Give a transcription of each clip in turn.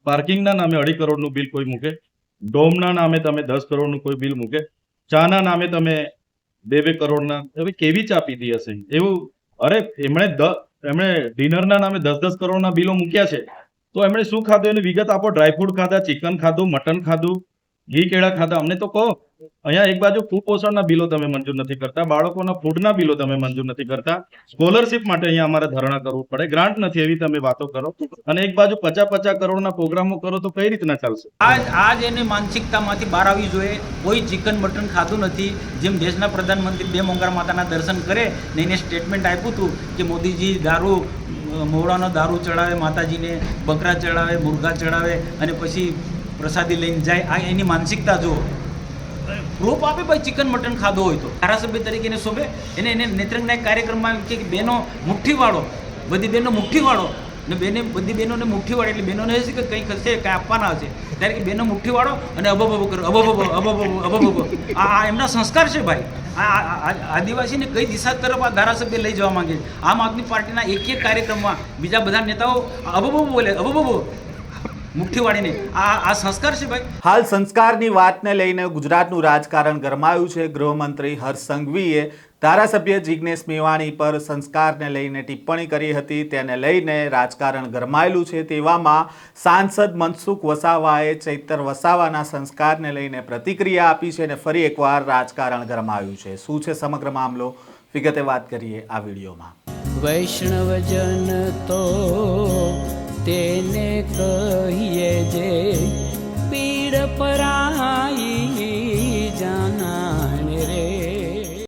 પાર્કિંગના નામે 2.5 કરોડનું બિલ કોઈ મૂકે, ડોમના નામે તમે 10 કરોડનું કોઈ બિલ મૂકે, ચાના નામે તમે 2 કરોડના, હવે કેવી ચા પીધી હશે એવું. અરે એમણે ડિનરના નામે 10 કરોડના બિલો મૂક્યા છે, તો એમણે શું ખાધું એની વિગત આપો. ડ્રાયફ્રૂટ ખાધા, ચિકન ખાધું, મટન ખાધું, ઘી કેળા ખાધા, અમને તો કહો. અહીંયા એક બાજુ કુપોષણના બિલો તમે મંજૂર નથી કરતા, બાળકોના ફૂડના બિલો તમે મંજૂર નથી કરતા, સ્કોલરશિપ માટે અહીંયા અમારે ધરણા કરવું પડે, ગ્રાન્ટ નથી એવી તમે વાતો કરો, અને એક બાજુ 50 કરોડના પ્રોગ્રામો કરો, તો કઈ રીતના ચાલશે? આજ એની માનસિકતામાંથી બહાર આવવી જોઈએ. કોઈ ચિકન મટન ખાતું નથી. જેમ દેશના પ્રધાનમંત્રી 2 મોંઘા માતાના દર્શન કરે ને એને સ્ટેટમેન્ટ આપ્યું હતું કે મોદીજી દારૂ, મોવડાનો દારૂ ચડાવે માતાજીને, બકરા ચડાવે, મુર્ગા ચડાવે અને પછી પ્રસાદી લઈને જાય. આ એની માનસિકતા જુઓ. પ્રૂફ આપે ભાઈ ચિકન મટન ખાધો હોય તો. ધારાસભ્ય તરીકે એને શોભે? એને નેત્રંગના કાર્યક્રમમાં કે બહેનો મુઠ્ઠીવાળો, બધી બહેનો મુઠ્ઠીવાળો ને બધી બહેનોને મુઠ્ઠીવાળો એટલે બહેનોને હશે કે કંઈક હશે, કંઈ આપવાના હશે, ત્યારે કે બહેનો મુઠ્ઠીવાળો અને અબબો કરો, અબબો. આ એમના સંસ્કાર છે ભાઈ. આ આદિવાસીને કઈ દિશા તરફ આ ધારાસભ્ય લઈ જવા માંગે છે? આમ આદમી પાર્ટીના એક કાર્યક્રમમાં બીજા બધા નેતાઓ અબબો બોલે, અબબો મુઠ્ઠીવાળીને. આ સંસ્કાર છે ભાઈ. હાલ સંસ્કારની વાતને લઈને ગુજરાતનું રાજકારણ ગરમાયું છે. ગૃહમંત્રી હર્ષ સંઘવીએ ધારાસભ્ય જિગ્નેશ મેવાણી પર સંસ્કારને લઈને ટિપ્પણી કરી હતી. તેને લઈને રાજકારણ ગરમાયેલું છે. તેવામાં સાંસદ મનસુખ વસાવાએ ચૈતર વસાવાના સંસ્કારને લઈને પ્રતિક્રિયા આપી છે અને ફરી એકવાર રાજકારણ ગરમાયું છે. શું છે સમગ્ર મામલો, વિગતે વાત કરીએ આ વિડીયોમાં. વૈષ્ણવજન તો તેને કહીએ જે પીડ પરાઈ જાનાને રે.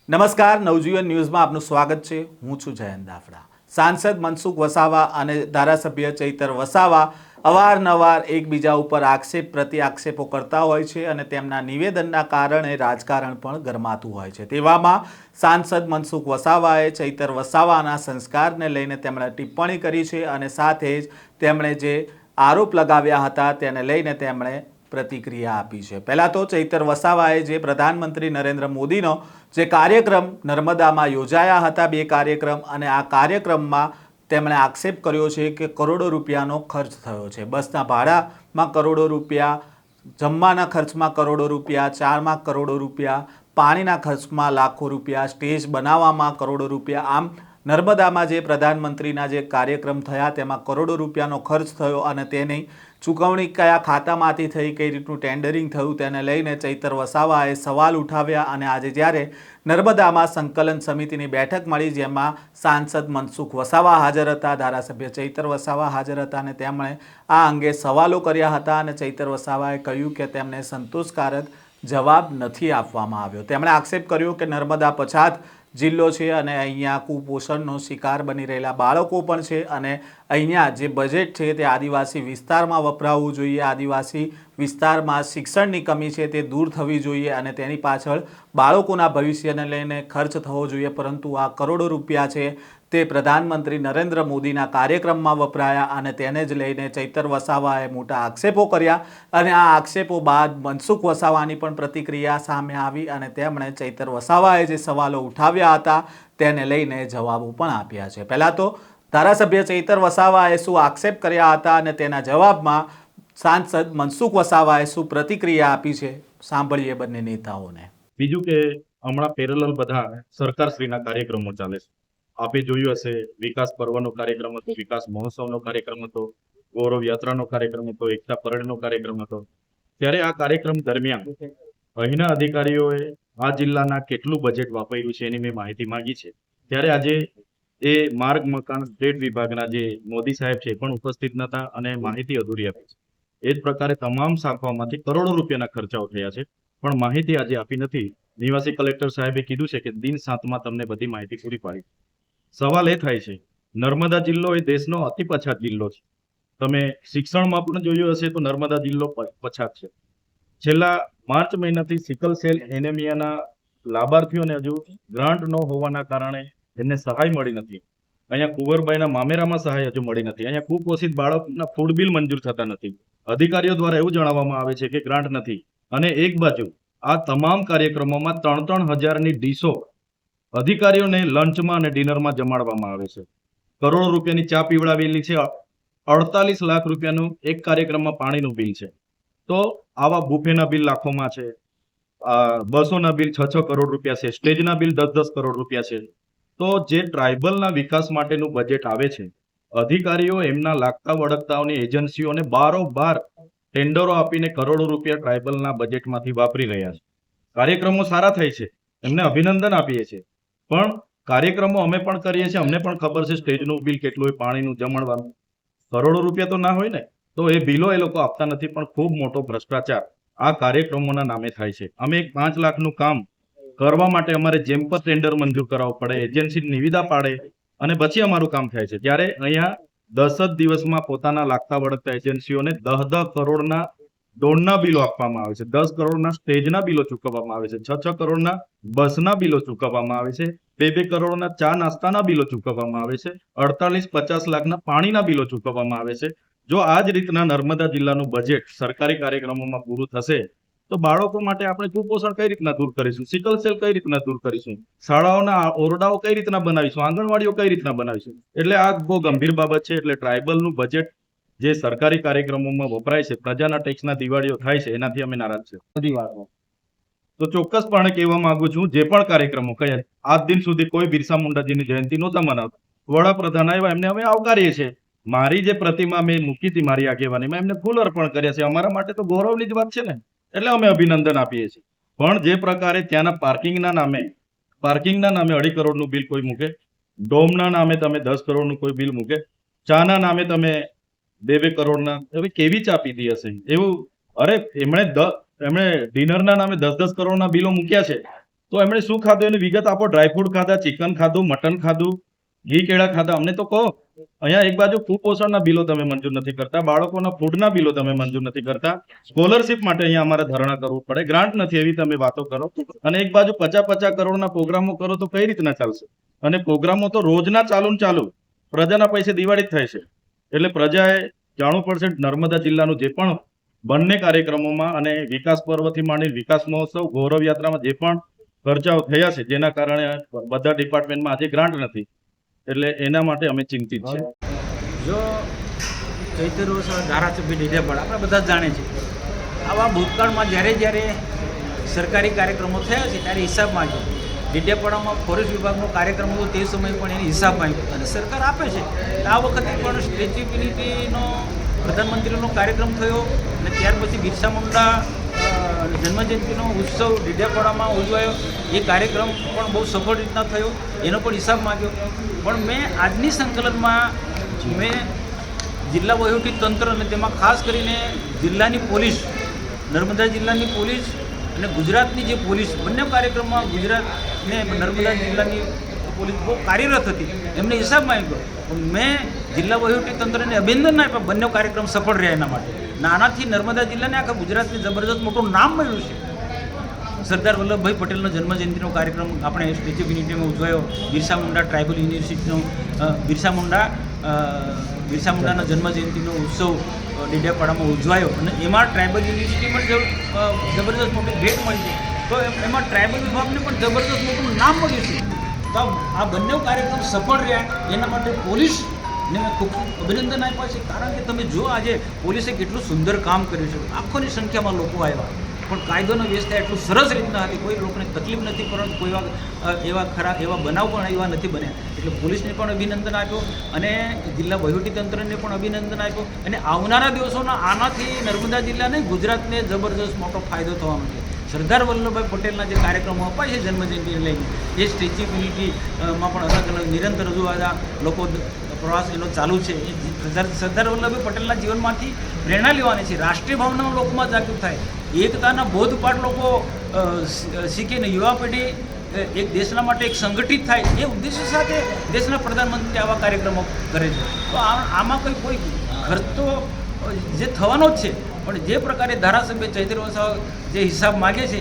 નમસ્કાર, નવજીવન ન્યૂઝમાં આપનું સ્વાગત છે. હું છું જયંત દાફડા. સાંસદ મનસુખ વસાવા અને ધારાસભ્ય ચૈતર વસાવા અવારનવાર એકબીજા ઉપર આક્ષેપ પ્રતિ આક્ષેપો કરતા હોય છે અને તેમના નિવેદનના કારણે રાજકારણ પણ ગરમાતું હોય છે. તેવામાં સાંસદ મનસુખ વસાવાએ ચૈતર વસાવાના સંસ્કારને લઈને તેમણે ટિપ્પણી કરી છે અને સાથે જ તેમણે જે આરોપ લગાવ્યા હતા તેને લઈને તેમણે પ્રતિક્રિયા આપી છે. પહેલાં તો ચૈતર વસાવાએ જે પ્રધાનમંત્રી નરેન્દ્ર મોદીનો જે કાર્યક્રમ નર્મદામાં યોજાયા હતા, 2 કાર્યક્રમ, અને આ કાર્યક્રમમાં તેમણે આક્ષેપ કર્યો છે કે કરોડો રૂપિયાનો ખર્ચ થયો છે. બસના ભાડામાં કરોડો રૂપિયા, જમવાના ખર્ચમાં કરોડો રૂપિયા, ચામાં કરોડો રૂપિયા, પાણીના ખર્ચમાં લાખો રૂપિયા, સ્ટેજ બનાવવામાં કરોડો રૂપિયા. આમ નર્મદામાં જે પ્રધાનમંત્રીના જે કાર્યક્રમ થયા તેમાં કરોડો રૂપિયાનો ખર્ચ થયો અને તેની ચૂકવણી કયા ખાતામાંથી થઈ, કઈ રીતનું ટેન્ડરિંગ થયું તેને લઈને ચૈતર વસાવાએ સવાલ ઉઠાવ્યા. અને આજે જ્યારે નર્મદામાં સંકલન સમિતિની બેઠક મળી જેમાં સાંસદ મનસુખ વસાવા હાજર હતા, ધારાસભ્ય ચૈતર વસાવા હાજર હતા અને તેમણે આ અંગે સવાલો કર્યા હતા અને ચૈતર વસાવાએ કહ્યું કે તેમને સંતોષકારક જવાબ નથી આપવામાં આવ્યો. તેમણે આક્ષેપ કર્યો કે નર્મદા પછાત જિલ્લો છે અને અહીંયા કુપોષણનો શિકાર બની રહેલા બાળકો પણ છે અને અહીંયા જે બજેટ છે તે આદિવાસી વિસ્તારમાં વપરાવવું જોઈએ, આદિવાસી વિસ્તારમાં શિક્ષણની કમી છે તે દૂર થવી જોઈએ અને તેની પાછળ બાળકોના ભવિષ્યને લઈને ખર્ચ થવો જોઈએ. પરંતુ આ કરોડો રૂપિયા છે તે પ્રધાનમંત્રી નરેન્દ્ર મોદીના કાર્યક્રમમાં વપરાયા અને તેને જ લઈને ચૈતર વસાવાએ મોટા આક્ષેપો કર્યા અને આ આક્ષેપો બાદ મનસુખ વસાવાની પણ પ્રતિક્રિયા સામે આવી અને તેમણે ચૈતર વસાવાએ જે સવાલો ઉઠાવ્યા હતા તેને લઈને જવાબો પણ આપ્યા છે. પહેલાં તો ધારાસભ્ય ચૈતર વસાવાએ શું આક્ષેપ કર્યા હતા અને તેના જવાબમાં સાંસદ મનસુખ વસાવાએ શું પ્રતિક્રિયા આપી છે, સાંભળીએ બંને નેતાઓને. બીજું કે હમણાં પેરેલલ બધા સરકારશ્રીના કાર્યક્રમો ચાલે છે. આપે જોયું હશે, વિકાસ પર્વનો કાર્યક્રમ હતો, વિકાસ મહોત્સવનો કાર્યક્રમ હતો, ગૌરવ યાત્રાનો કાર્યક્રમ હતો, એકતા પરેડનો કાર્યક્રમ હતો. ત્યારે આ કાર્યક્રમ દરમિયાન અહીંના અધિકારીઓએ આ જિલ્લાના કેટલું બજેટ વાપર્યું છે એની મેં માહિતી માંગી છે. ત્યારે આજે એ માર્ગ મકાન સ્ટેટ વિભાગના જે મોદી સાહેબ છે પણ ઉપસ્થિત નતા અને માહિતી અધૂરી આપી છે. એ જ પ્રકારે તમામ શાખાઓમાંથી કરોડો રૂપિયાના ખર્ચાઓ થયા છે પણ માહિતી આજે આપી નથી. નિવાસી કલેક્ટર સાહેબે કીધું છે કે દિન 7માં તમને બધી માહિતી પૂરી પાડી. સવાલ એ થાય છે, નર્મદા જિલ્લો એ દેશનો અતિ પછાત જિલ્લો છે. તમે શિક્ષણમાં પણ જોયું હશે તો નર્મદા જિલ્લો પછાત છે. છેલ્લા માર્ચ મહિનાથી સિકલ સેલ એનેમિયાના લાભાર્થીઓને હજુ ગ્રાન્ટ ન હોવાના કારણે એમને સહાય મળી નથી. અહીંયા કુંવરબાઈના મામેરામાં સહાય હજુ મળી નથી. અહીંયા કુપોષિત બાળકના ફૂડ બિલ મંજૂર થતા નથી. અધિકારીઓ દ્વારા એવું જણાવવામાં આવે છે કે ગ્રાન્ટ નથી. અને એક બાજુ આ તમામ કાર્યક્રમોમાં 3-3 હજારની ડીશો અધિકારીઓને લંચમાં અને ડિનરમાં જમાડવામાં આવે છે. કરોડો રૂપિયાની ચા પીવડાવેલી છે 48 લાખ રૂપિયાનું એક કાર્યક્રમમાં પાણીનું બિલ છે. તો આવા બુફેના બિલ લાખોમાં છે, બસોના બિલ 6 કરોડ રૂપિયા છે, સ્ટેજના બિલ 10 કરોડ રૂપિયા છે. તો જે ટ્રાઇબલના વિકાસ માટેનું બજેટ આવે છે, અધિકારીઓ એમના લાગતા વળગતાઓની એજન્સીઓને બારોબાર ટેન્ડરો આપીને કરોડો રૂપિયા ટ્રાઇબલના બજેટમાંથી વાપરી રહ્યા છે. કાર્યક્રમો સારા થાય છે, એમને અભિનંદન આપીએ છીએ, પણ કાર્યક્રમો અમે પણ કરીએ છીએ, અમને પણ ખબર છે સ્ટેજનું બિલ કેટલું હોય, પાણીનું જમણવાનું, કરોડો રૂપિયા તો ના હોય ને. તો એ બિલો એ લોકો આપતા નથી, પણ ખૂબ મોટો ભ્રષ્ટાચાર આ કાર્યક્રમોના નામે થાય છે. અમે એક 5 લાખનું કામ કરવા માટે અમારે જેમ પર ટેન્ડર મંજૂર કરાવવું પડે, એજન્સી નિવિદા પાડે અને પછી અમારું કામ થાય છે. ત્યારે અહીંયા 10 જ દિવસમાં પોતાના લાગતા વળગતા એજન્સીઓને 10 કરોડના દોડના બિલો આપવામાં આવે છે, 10 કરોડના સ્ટેજના બિલો ચૂકવવામાં આવે છે, 6 કરોડના બસના બિલો ચૂકવવામાં આવે છે, 2 કરોડના ચા નાસ્તાના બિલો ચૂકવવામાં આવે છે, 48-50 લાખના પાણીના બિલો ચૂકવવામાં આવે છે. જો આ જ રીતના નર્મદા જિલ્લાનું બજેટ સરકારી કાર્યક્રમોમાં પૂરું થશે તો બાળકો માટે આપણે કુપોષણ કઈ રીતના દૂર કરીશું, સિકલ સેલ કઈ રીતના દૂર કરીશું, શાળાઓના ઓરડાઓ કઈ રીતના બનાવીશું, આંગણવાડીઓ કઈ રીતના બનાવીશું. એટલે આ બહુ ગંભીર બાબત છે. એટલે ટ્રાઇબલનું બજેટ જે સરકારી કાર્યક્રમોમાં વપરાય છે, પ્રજાના ટેક્સના દિવાળીઓ થાય છે, એનાથી અમે નારાજ છે. બધી વાતો તો ચોક્કસપણે કહેવા માંગુ છું, જે પણ કાર્યક્રમો કયા આજ દિન સુધી કોઈ બિરસા મુંડાજીની જયંતિ નહોતા મનાવતા, વડાપ્રધાન આવ્યા એમને અમે આવકારીએ છીએ. મારી જે પ્રતિમા મેં મૂકી હતી મારી આગેવાનીમાં, એમને ફૂલ અર્પણ કર્યા છે. અમારા માટે તો ગૌરવની જ વાત છે ને, એટલે અમે અભિનંદન આપીએ છીએ. પણ જે પ્રકારે ત્યાંના પાર્કિંગના નામે 2.5 કરોડનું બિલ કોઈ મૂકે, ડોમના નામે તમે 10 કરોડનું કોઈ બિલ મૂકે, ચાના નામે તમે 2 કરોડના, હવે કેવી ચા પીધી હશે એવું. અરે એમણે ડિનરના નામે 10 કરોડના બિલો મૂક્યા છે, તો એમણે શું ખાધું એની વિગત આપો. ડ્રાયફ્રૂટ ખાધા, ચિકન ખાધું, મટન ખાધું, ઘી કેળા ખાધા, અમને તો કહો. અહીંયા એક બાજુ કુપોષણના બિલો તમે મંજૂર નથી કરતા, બાળકોના ફૂડના બિલો તમે મંજૂર નથી કરતા, સ્કોલરશિપ માટે અહીંયા અમારે ધરણા કરવું પડે, ગ્રાન્ટ નથી એવી તમે વાતો કરો, અને એક બાજુ 50 કરોડના પ્રોગ્રામો કરો તો કઈ રીતના ચાલશે? અને પ્રોગ્રામો તો રોજના ચાલુ પ્રજાના પૈસે દિવાળી જ થાય છે. એટલે પ્રજાએ જાણવું પડશે નર્મદા જિલ્લાનું જે પણ બંને કાર્યક્રમોમાં અને વિકાસ પર્વથી માંડી વિકાસ મહોત્સવ, ગૌરવ યાત્રામાં જે પણ ખર્ચાઓ થયા છે, જેના કારણે બધા ડિપાર્ટમેન્ટમાં આજે ગ્રાન્ટ નથી, એટલે એના માટે અમે ચિંતિત છે. જો ચૈતર વસાવા ધારાસભ્ય ડેડિયાપાડા આપણે બધા જ જાણે છે, આવા ભૂતકાળમાં જ્યારે સરકારી કાર્યક્રમો થયા છે ત્યારે હિસાબ માંગ્યો. ડેડિયાપાડામાં ફોરેસ્ટ વિભાગનો કાર્યક્રમ હતો તે સમયે પણ એને હિસાબ માંગ્યો અને સરકાર આપે છે. આ વખતે પણ સ્ટેચ્યુ ઓફ યુનિટીનો પ્રધાનમંત્રીનો કાર્યક્રમ થયો અને ત્યાર પછી બિરસા મુંડા જન્મજયંતિનો ઉત્સવ ડેડિયાપાડામાં ઉજવાયો. એ કાર્યક્રમ પણ બહુ સફળ રીતના થયો, એનો પણ હિસાબ માંગ્યો. પણ મેં આજની સંકલનમાં મેં જિલ્લા વહીવટી તંત્ર અને તેમાં ખાસ કરીને જિલ્લાની પોલીસ, નર્મદા જિલ્લાની પોલીસ અને ગુજરાતની જે પોલીસ, બંને કાર્યક્રમમાં ગુજરાત ને નર્મદા જિલ્લાની પોલીસ બહુ કાર્યરત હતી, એમને હિસાબ માંગ્યો. મેં જિલ્લા વહીવટી તંત્રને અભિનંદન આપ્યા, બંને કાર્યક્રમ સફળ રહ્યા એના માટે. નાનાથી નર્મદા જિલ્લાને આખા ગુજરાતને જબરદસ્ત મોટું નામ મળ્યું છે. સરદાર વલ્લભભાઈ પટેલનો જન્મજયંતિનો કાર્યક્રમ આપણે સ્ટેચ્યુ ઓફ યુનિટીમાં ઉજવાયો. બિરસા મુંડા ટ્રાઇબલ યુનિવર્સિટીનો બિરસા મુંડાના જન્મજયંતિનો ઉત્સવ ડેડિયાપાડામાં ઉજવાયો અને એમાં ટ્રાઇબલ યુનિવર્સિટીમાં જબરદસ્ત મોટી ભેટ મળી છે. તો એમાં ટ્રાઇબલ વિભાગને પણ જબરદસ્ત મોટું નામ મળ્યું છે. તો આ બંને કાર્યક્રમ સફળ રહ્યા એના માટે પોલીસને મેં ખૂબ અભિનંદન આપ્યા છે. કારણ કે તમે જો આજે પોલીસે કેટલું સુંદર કામ કર્યું છે, લાખોની સંખ્યામાં લોકો આવ્યા, પણ કાયદોનો વ્યવસ્થા એટલું સરસ રીતના હતી, કોઈ લોકોને તકલીફ નથી, પરંતુ કોઈ એવા બનાવ પણ એવા નથી બન્યા. એટલે પોલીસને પણ અભિનંદન આપ્યો અને જિલ્લા વહીવટીતંત્રને પણ અભિનંદન આપ્યો. અને આવનારા દિવસોના આનાથી નર્મદા જિલ્લાને, ગુજરાતને જબરદસ્ત મોટો ફાયદો થવાનો છે. સરદાર વલ્લભભાઈ પટેલના જે કાર્યક્રમો અપાય છે જન્મજયંતિને લઈને, એ સ્ટેચ્યુ ઓફ યુનિટીમાં પણ અલગ અલગ નિરંતર રજૂઆત લોકો પ્રવાસ એનો ચાલુ છે. એ સરદાર વલ્લભભાઈ પટેલના જીવનમાંથી પ્રેરણા લેવાની છે. રાષ્ટ્રીય ભાવનાઓ લોકોમાં જાગૃત થાય, એકતાના બોધપાઠ લોકો શીખીને યુવા પેઢી એક દેશના માટે એક સંગઠિત થાય, એ ઉદ્દેશ્ય સાથે દેશના પ્રધાનમંત્રી આવા કાર્યક્રમો કરે છે. તો આમાં કોઈ ખર્ચ તો જે થવાનો જ છે, પણ જે પ્રકારે ધારાસભ્ય ચૈતર વસાવા જે હિસાબ માગે છે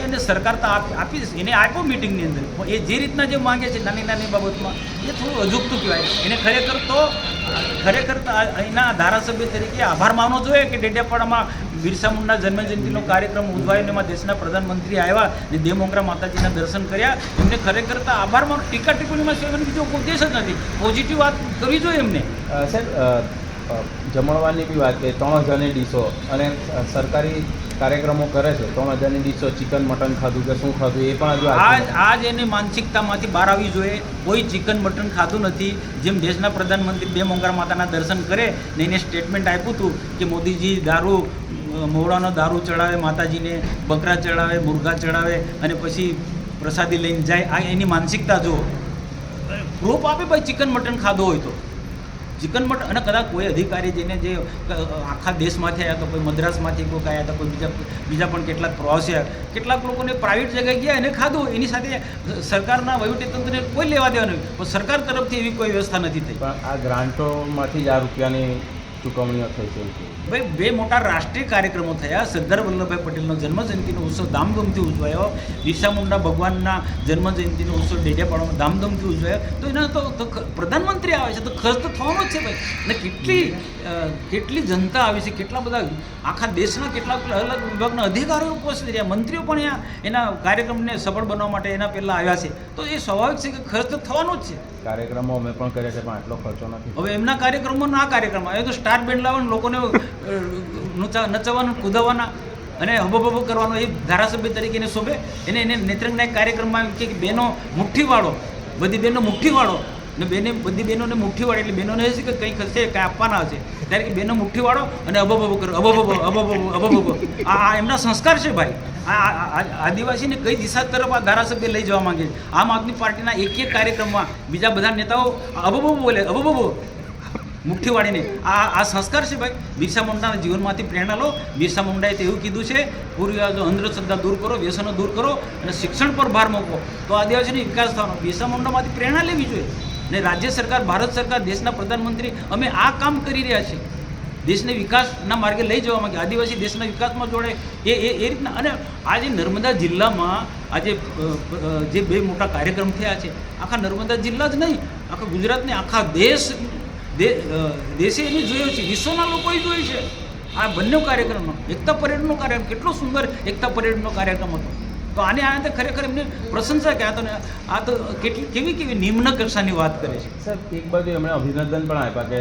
એને સરકાર તો આપી દેશે. એને આપ્યો મિટિંગની અંદર, પણ એ જે રીતના જે માગે છે નાની નાની બાબતમાં, એ થોડું અજુગતું કહેવાય. એને ખરેખર તો અહીંના ધારાસભ્ય તરીકે આભાર માનવો જોઈએ કે ડેડિયાપાડામાં બિરસા મુંડા જન્મજયંતિનો કાર્યક્રમ ઉજવાયો, એમાં દેશના પ્રધાનમંત્રી આવ્યા અને દેવમોગરા માતાજીના દર્શન કર્યા. એમને ખરેખર તો આભાર માનો. ટીકા ટિપ્પણીમાં સેવન બીજો ઉદ્દેશ જ નથી, પોઝિટિવ વાત કરવી જોઈએ એમને. સાહેબ, જમણવારની બી વાત કરીએ 3000ની ડીશો અને સરકારી કાર્યક્રમો કરે છે 3000ની ડીશો ચિકન મટન ખાધું કે શું ખાધું એ પણ હજુ આજ એની માનસિકતામાંથી બહાર આવવી જોઈએ. કોઈ ચિકન મટન ખાતું નથી. જેમ દેશના પ્રધાનમંત્રી બે મોંઘા માતાના દર્શન કરે ને એને સ્ટેટમેન્ટ આપ્યું હતું કે મોદીજી દારૂ મોવડાનો દારૂ ચડાવે માતાજીને, બકરા ચડાવે, મુર્ગા ચડાવે અને પછી પ્રસાદી લઈને જાય. આ એની માનસિકતા જો પ્રૂફ આપે ભાઈ ચિકન મટન ખાધો હોય તો ચિકન મટન. અને કદાચ કોઈ અધિકારી જેને જે આખા દેશમાંથી આવ્યા તો કોઈ મદ્રાસમાંથી કોઈ આવ્યા તો કોઈ બીજા પણ કેટલાક પ્રવાસીયા કેટલાક લોકોને પ્રાઇવેટ જગ્યાએ ગયા એને ખાધું. એની સાથે સરકારના વહીવટીતંત્રને કોઈ લેવા દેવા નહીં. પણ સરકાર તરફથી એવી કોઈ વ્યવસ્થા નથી થઈ. પણ આ ગ્રાન્ટોમાંથી જ આ રૂપિયાની ચૂકવણીઓ થઈ છે. ભાઈ બે મોટા રાષ્ટ્રીય કાર્યક્રમો થયા. સરદાર વલ્લભભાઈ પટેલનો જન્મજયંતિનો ઉત્સવ ધામધૂમથી ઉજવાયો. બિરસા મુંડા ભગવાનના જન્મજયંતિનો ઉત્સવ ડેડિયાપાડામાં ધામધૂમથી ઉજવાયો. તો એના તો પ્રધાનમંત્રી આવે છે તો ખર્ચ તો થવાનો જ છે ભાઈ. અને કેટલી જનતા આવી છે, કેટલા બધા આખા દેશના કેટલાક અલગ વિભાગના અધિકારીઓ ઉપસ્થિત રહ્યા, મંત્રીઓ પણ એના કાર્યક્રમને સફળ બનાવવા માટે એના પહેલાં આવ્યા છે. તો એ સ્વાભાવિક છે કે ખર્ચ તો થવાનો જ છે. કાર્યક્રમો અમે પણ કર્યા છે પણ આટલો ખર્ચો નથી. હવે એમના કાર્યક્રમોના આ કાર્યક્રમ એ તો સ્ટાર બેન્ડ લાવવાનું, લોકોને નચાવવાનું, કૂદાવવાના અને હબો કરવાનો એ ધારાસભ્ય તરીકે એને શોભે. એને નેત્રંગના એક કાર્યક્રમમાં કે બહેનો મુઠ્ઠીવાળો, બધી બહેનો મુઠ્ઠીવાળો ને બધી બહેનોને મુઠ્ઠીવાળો એટલે બહેનોને એ છે કે કંઈક હશે કંઈ આપવાના હશે ત્યારે કે બહેનો મુઠ્ઠીવાળો અને અબો કરો અબો. આ એમના સંસ્કાર છે ભાઈ. આ આદિવાસીને કઈ દિશા તરફ આ ધારાસભ્ય લઈ જવા માંગે છે. આમ આદમી પાર્ટીના એક કાર્યક્રમમાં બીજા બધા નેતાઓ અબો બોલે અબો મુઠ્ઠીવાળીને. આ સંસ્કાર છે ભાઈ. બિરસા મુંડાના જીવનમાંથી પ્રેરણા લો. બિરસા મુંડાએ તો એવું કીધું છે પૂર્વજો અંધશ્રદ્ધા દૂર કરો, વ્યસનો દૂર કરો અને શિક્ષણ પર ભાર મૂકો તો આદિવાસીનો વિકાસ થવાનો. બિરસા મુંડામાંથી પ્રેરણા લેવી જોઈએ. ને રાજ્ય સરકાર, ભારત સરકાર, દેશના પ્રધાનમંત્રી અમે આ કામ કરી રહ્યા છીએ. દેશને વિકાસના માર્ગે લઈ જવા માંગે, આદિવાસી દેશના વિકાસમાં જોડે એ રીતના. અને આજે નર્મદા જિલ્લામાં આજે જે બે મોટા કાર્યક્રમ થયા છે, આખા નર્મદા જિલ્લા જ નહીં આખા ગુજરાતને આખા દેશે એને જોયો છે, વિશ્વના લોકોએ જોયું છે આ બંને કાર્યક્રમનો. એકતા પરેડનો કાર્યક્રમ કેટલો સુંદર એકતા પરેડનો કાર્યક્રમ હતો. તો આને ખરેખર એમને પ્રશંસા કે આ તો કેવી નિમ્ન કક્ષાની વાત કરે છે. સાહેબ એક બાજુ એમણે અભિનંદન પણ આપ્યા કે